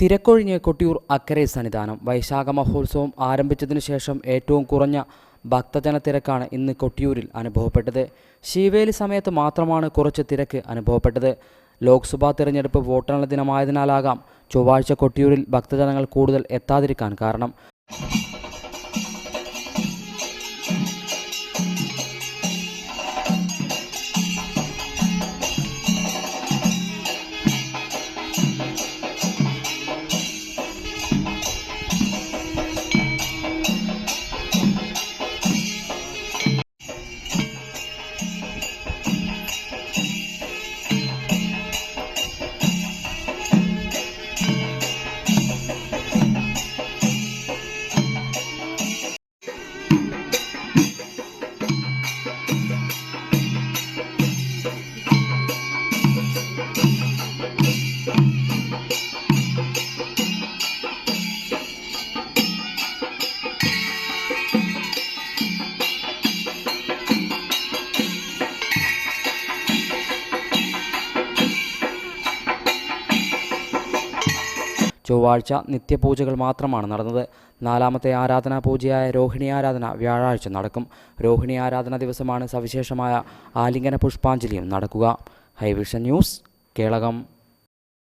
തിരക്കൊഴിഞ്ഞ് കൊട്ടിയൂർ അക്കരെ സന്നിധാനം. വൈശാഖ മഹോത്സവം ആരംഭിച്ചതിനു ശേഷം ഏറ്റവും കുറഞ്ഞ ഭക്തജന തിരക്കാണ് ഇന്ന് കൊട്ടിയൂരിൽ അനുഭവപ്പെട്ടത്. ശീവേലി സമയത്ത് മാത്രമാണ് കുറച്ച് തിരക്ക് അനുഭവപ്പെട്ടത്. ലോക്സഭാ തിരഞ്ഞെടുപ്പ് വോട്ടെണ്ണൽ ദിനമായതിനാലാകാം ചൊവ്വാഴ്ച കൊട്ടിയൂരിൽ ഭക്തജനങ്ങൾ കൂടുതൽ എത്താതിരിക്കാൻ കാരണം. ചൊവ്വാഴ്ച നിത്യപൂജകൾ മാത്രമാണ് നടന്നത്. നാലാമത്തെ ആരാധനാ പൂജയായ രോഹിണി ആരാധന വ്യാഴാഴ്ച നടക്കും. രോഹിണി ആരാധന ദിവസമാണ് സവിശേഷമായ ആലിംഗന പുഷ്പാഞ്ജലിയും നടക്കുക. ഹൈവിഷൻ ന്യൂസ്, കേളകം.